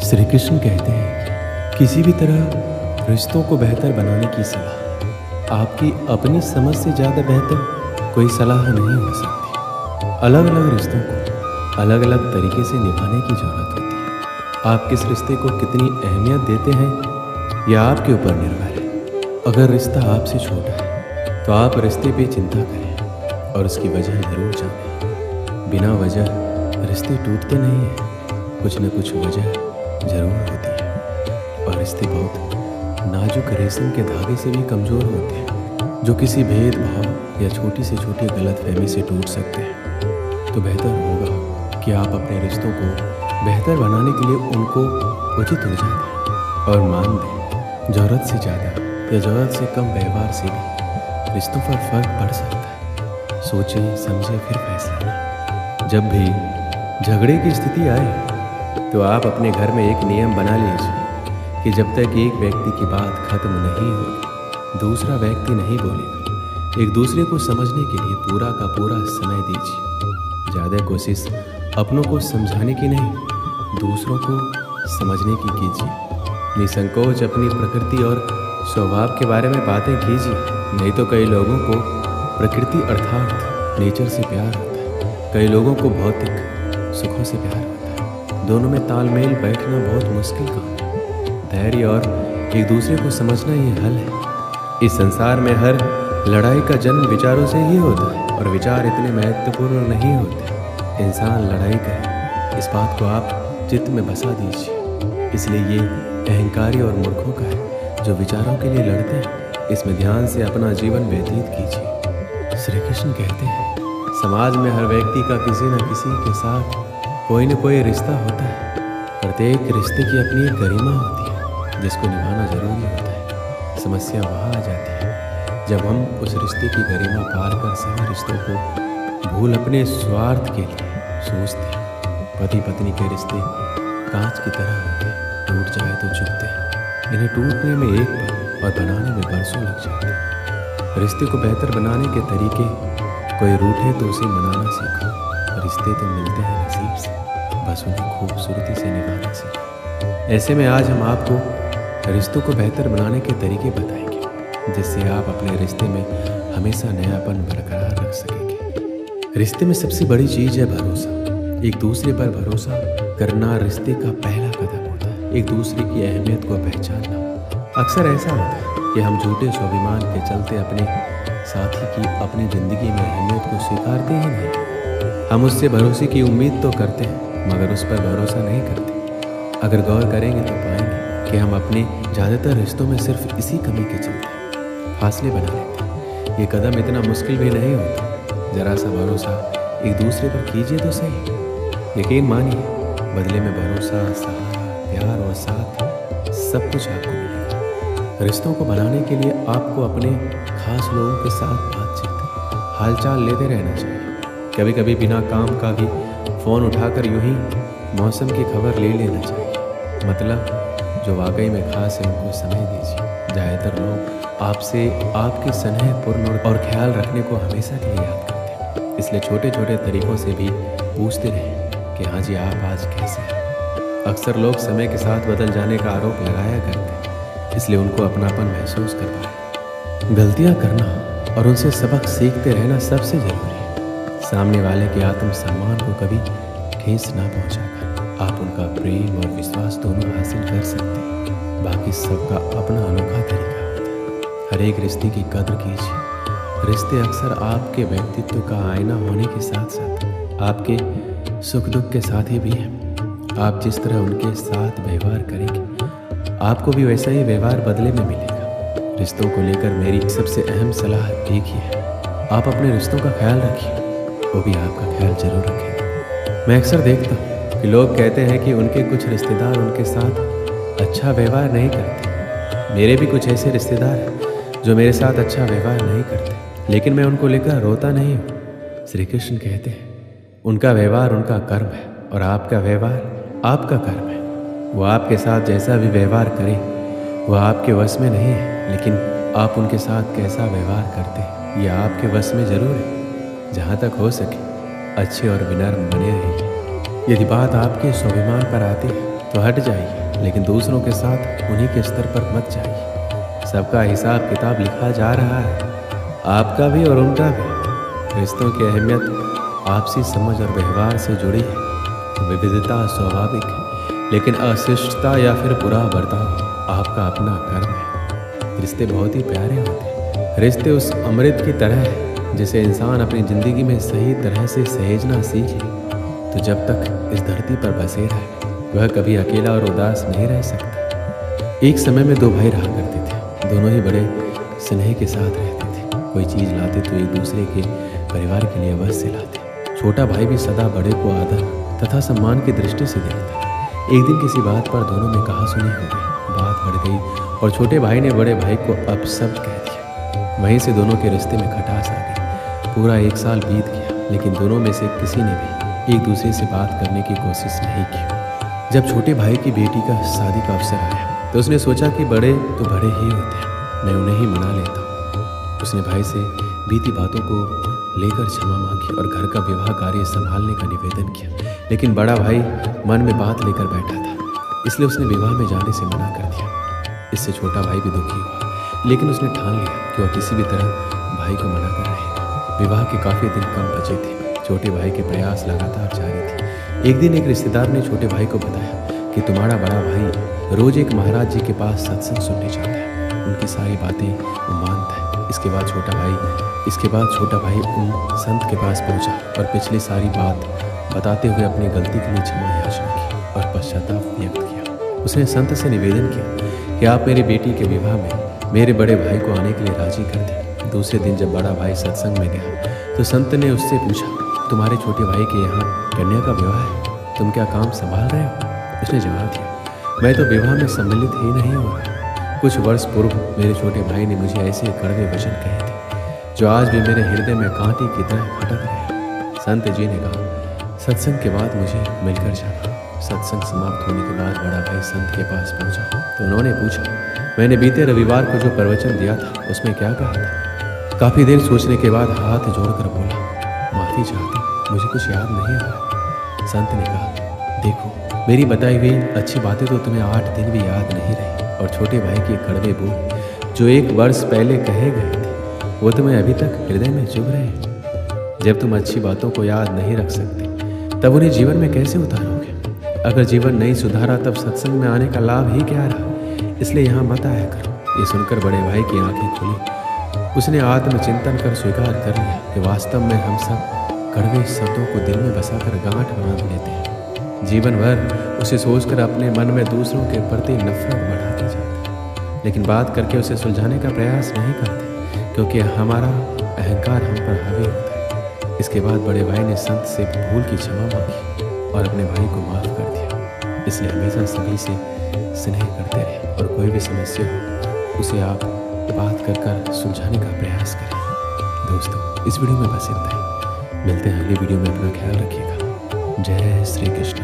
श्री कृष्ण कहते हैं किसी भी तरह रिश्तों को बेहतर बनाने की सलाह आपकी अपनी समझ से ज़्यादा बेहतर कोई सलाह नहीं हो सकती। अलग अलग रिश्तों को अलग अलग तरीके से निभाने की ज़रूरत होती है। आप किस रिश्ते को कितनी अहमियत देते हैं यह आपके ऊपर निर्भर है। अगर रिश्ता आपसे छोटा है तो आप रिश्ते पे चिंता करें और उसकी वजह ज़रूर जानें। बिना वजह रिश्ते टूटते नहीं हैं, कुछ न कुछ वजह ज़रूर होती है। और रिश्ते बहुत नाजुक रेशम के धागे से भी कमज़ोर होते हैं, जो किसी भेदभाव या छोटी से छोटी गलतफहमी से टूट सकते हैं। तो बेहतर होगा कि आप अपने रिश्तों को बेहतर बनाने के लिए उनको उचित ऊर्जा दें और मान दें। ज़रूरत से ज़्यादा या ज़रूरत से कम व्यवहार से भी रिश्तों पर फर्क पड़ सकता है। सोचें समझें फिर फैसला लें। जब भी झगड़े की स्थिति आए तो आप अपने घर में एक नियम बना लीजिए कि जब तक एक व्यक्ति की बात खत्म नहीं होगी दूसरा व्यक्ति नहीं बोलेगा। एक दूसरे को समझने के लिए पूरा का पूरा समय दीजिए। ज़्यादा कोशिश अपनों को समझाने की नहीं, दूसरों को समझने की कीजिए। निसंकोच अपनी प्रकृति और स्वभाव के बारे में बातें कीजिए। नहीं तो कई लोगों को प्रकृति अर्थात नेचर से प्यार होता है, कई लोगों को भौतिक सुखों से प्यार होता है। दोनों में तालमेल बैठना बहुत मुश्किल काम है। धैर्य और एक दूसरे को समझना ये हल है। इस संसार में हर लड़ाई का जन्म विचारों से ही होता है और विचार इतने महत्वपूर्ण नहीं होते। इंसान लड़ाई करे इस बात को आप चित्त में बसा दीजिए। इसलिए ये अहंकारी और मूर्खों का है जो विचारों के लिए लड़ते हैं। इसमें ध्यान से अपना जीवन व्यतीत कीजिए। श्री कृष्ण कहते हैं समाज में हर व्यक्ति का किसी न किसी के साथ कोई न कोई रिश्ता होता है। प्रत्येक रिश्ते की अपनी एक गरिमा होती है जिसको निभाना जरूरी होता है। समस्या वहाँ आ जाती है जब हम उस रिश्ते की गरिमा पार कर सभी रिश्तों को भूल अपने स्वार्थ के लिए सोचते हैं। पति पत्नी के रिश्ते कांच की तरह होते हैं, टूट जाए तो चुभते हैं। इन्हें टूटने में एक पल और बनाने में बरसों लग जाते हैं। रिश्ते को बेहतर बनाने के तरीके, कोई रूठे तो उसे मनाना सीखो। रिश्ते तो मिलते हैं नसीब से, बस उन्हें खूबसूरती से निभाना सीखो। ऐसे में आज हम आपको रिश्तों को बेहतर बनाने के तरीके बताएंगे जिससे आप अपने रिश्ते में हमेशा नयापन बरकरार रख सकेंगे। रिश्ते में सबसे बड़ी चीज़ है भरोसा। एक दूसरे पर भरोसा करना रिश्ते का पहला कदम होता है। एक दूसरे की अहमियत को पहचानना। अक्सर ऐसा होता है कि हम झूठे स्वाभिमान के चलते अपने साथी की अपनी ज़िंदगी में अहमियत को स्वीकारते ही नहीं। हम उससे भरोसे की उम्मीद तो करते हैं मगर उस पर भरोसा नहीं करते। अगर गौर करेंगे तो पाएंगे कि हम अपने ज़्यादातर रिश्तों में सिर्फ इसी कमी के चलते फासले बना लेते हैं। ये कदम इतना मुश्किल भी नहीं होता। ज़रा सा भरोसा एक दूसरे पर कीजिए तो सही। यकीन मानिए बदले में भरोसा, सहारा, प्यार और साथ सब कुछ आपको मिलेगा। रिश्तों को बनाने के लिए आपको अपने खास लोगों के साथ बातचीत, हालचाल लेते रहना चाहिए। कभी कभी बिना काम का भी फ़ोन उठाकर यूं ही मौसम की खबर ले लेना चाहिए। मतलब जो वाकई में खास है उनको समय दीजिए। ज़्यादातर लोग आपसे आपके स्नेहपूर्ण और ख्याल रखने को हमेशा के लिए याद करते हैं। इसलिए छोटे छोटे तरीक़ों से भी पूछते रहें कि हाँ जी आप आज कैसे हैं। अक्सर लोग समय के साथ बदल जाने का आरोप लगाया करते हैं, इसलिए उनको अपनापन महसूस करवाएं। गलतियाँ करना और उनसे सबक सीखते रहना सबसे ज़रूरी है। सामने वाले के आत्मसम्मान को कभी ठेस ना पहुंचाकर आप उनका प्रेम और विश्वास दोनों हासिल कर सकते हैं। बाकी सबका अपना अनोखा तरीका होता है। हर एक रिश्ते की कद्र कीजिए। रिश्ते अक्सर आपके व्यक्तित्व का आईना होने के साथ साथ आपके सुख दुख के साथी भी हैं। आप जिस तरह उनके साथ व्यवहार करेंगे आपको भी वैसा ही व्यवहार बदले में मिलेगा। रिश्तों को लेकर मेरी सबसे अहम सलाह एक ही है, आप अपने रिश्तों का ख्याल रखिए, वो भी आपका ख्याल जरूर रखेगा। मैं अक्सर देखता हूँ कि लोग कहते हैं कि उनके कुछ रिश्तेदार उनके साथ अच्छा व्यवहार नहीं करते। मेरे भी कुछ ऐसे रिश्तेदार हैं जो मेरे साथ अच्छा व्यवहार नहीं करते, लेकिन मैं उनको लेकर रोता नहीं हूँ। श्री कृष्ण कहते हैं उनका व्यवहार उनका कर्म है और आपका व्यवहार आपका कर्म है। वो आपके साथ जैसा भी व्यवहार करें वह आपके वश में नहीं है, लेकिन आप उनके साथ कैसा व्यवहार करते हैं यह आपके वश में ज़रूर है। जहाँ तक हो सके अच्छे और विनम्र बने रहिए। यदि बात आपके स्वाभिमान पर आती है तो हट जाइए, लेकिन दूसरों के साथ उन्हीं के स्तर पर मत जाइए। सबका हिसाब किताब लिखा जा रहा है, आपका भी और उनका भी। रिश्तों की अहमियत आपसी समझ और व्यवहार से जुड़ी है। विविधता स्वाभाविक है, लेकिन अशिष्टता या फिर बुरा बर्ताव आपका अपना कर्म है। रिश्ते बहुत ही प्यारे होते हैं। रिश्ते उस अमृत की तरह है जिसे इंसान अपनी ज़िंदगी में सही तरह से सहेजना सीख ले, तो जब तक इस धरती पर बसे रहे वह कभी अकेला और उदास नहीं रह सकता। एक समय में दो भाई रहा करते थे। दोनों ही बड़े स्नेह के साथ रहते थे। कोई चीज़ लाते तो एक दूसरे के परिवार के लिए अवश्य लाते। छोटा भाई भी सदा बड़े को आदर तथा सम्मान की दृष्टि से देखता। एक दिन किसी बात पर दोनों में कहासुनी हो गई। बात बढ़ गई और छोटे भाई ने बड़े भाई को अपशब्द कह दिया। वहीं से दोनों के रिश्ते में खटास आ गई। पूरा 1 साल बीत गया, लेकिन दोनों में से किसी ने भी एक दूसरे से बात करने की कोशिश नहीं की। जब छोटे भाई की बेटी का शादी का अवसर आया तो उसने सोचा कि बड़े तो बड़े ही होते हैं, मैं उन्हें ही मना लेता हूँ। उसने भाई से बीती बातों को लेकर क्षमा मांगी और घर का विवाह कार्य संभालने का निवेदन किया। लेकिन बड़ा भाई मन में बात लेकर बैठा था, इसलिए उसने विवाह में जाने से मना कर दिया। इससे छोटा भाई भी दुखी हुआ, लेकिन उसने ठान लिया कि वह किसी भी तरह भाई को मना कर रहेगा। विवाह के काफ़ी दिन कम बचे थे। छोटे भाई के प्रयास लगातार जारी थे। एक दिन एक रिश्तेदार ने छोटे भाई को बताया कि तुम्हारा बड़ा भाई रोज एक महाराज जी के पास सत्संग सुनने जाता है, उनकी सारी बातें वो मानता है। इसके बाद छोटा भाई उन संत के पास पहुंचा और पिछली सारी बात बताते हुए अपनी गलती के लिए क्षमा याचना की और पश्चाताप व्यक्त किया। उसने संत से निवेदन किया कि आप मेरी बेटी के विवाह में मेरे बड़े भाई को आने के लिए राजी कर दें। दूसरे दिन जब बड़ा भाई सत्संग में गया तो संत ने उससे पूछा, तुम्हारे छोटे भाई के यहाँ कन्या का विवाह है, तुम क्या काम संभाल रहे हो? उसने जवाब दिया, मैं तो विवाह में सम्मिलित ही नहीं हुआ। कुछ वर्ष पूर्व मेरे छोटे भाई ने मुझे ऐसे कड़वे वचन कहे थे जो आज भी मेरे हृदय में कांटे की तरह खटक रहे हैं। संत जी ने कहा, सत्संग के बाद मुझे मिलकर जाना। सत्संग समाप्त होने के बाद बड़ा भाई संत के पास पहुंचा तो उन्होंने पूछा, मैंने बीते रविवार को जो प्रवचन दिया था उसमें क्या कहा था? काफ़ी देर सोचने के बाद हाथ जोड़कर बोला, माफ़ी चाहता, मुझे कुछ याद नहीं आ रहा। संत ने कहा, देखो मेरी बताई हुई अच्छी बातें तो तुम्हें 8 दिन भी याद नहीं रही, और छोटे भाई के कड़वे बोल जो 1 वर्ष पहले कहे गए थे वो तुम्हें अभी तक हृदय में चुभ रहे हैं। जब तुम अच्छी बातों को याद नहीं रख सकते तब उन्हें जीवन में कैसे उतारोगे? अगर जीवन नहीं सुधारा तब सत्संग में आने का लाभ ही क्या रहा? इसलिए यहाँ मत आया करो। ये सुनकर बड़े भाई की आंखें खुली। उसने आत्मचिंतन कर स्वीकार कर लिया कि वास्तव में हम सब कड़वे शब्दों को दिल में बसाकर गांठ बांध लेते हैं। जीवन भर उसे सोचकर अपने मन में दूसरों के प्रति नफरत बढ़ाते जाते हैं, लेकिन बात करके उसे सुलझाने का प्रयास नहीं करते क्योंकि हमारा अहंकार हम पर हावी होता है। इसके बाद बड़े भाई ने संत से भूल की क्षमा मांगी और अपने भाई को माफ़ कर दिया। इसलिए हमेशा सभी से स्नेह करते रहे और कोई भी समस्या हो उसे आप बात कर सुलझाने का प्रयास करें। दोस्तों, इस वीडियो में बस इतना ही। मिलते हैं अगली वीडियो में। अपना ख्याल रखिएगा। जय श्री कृष्ण।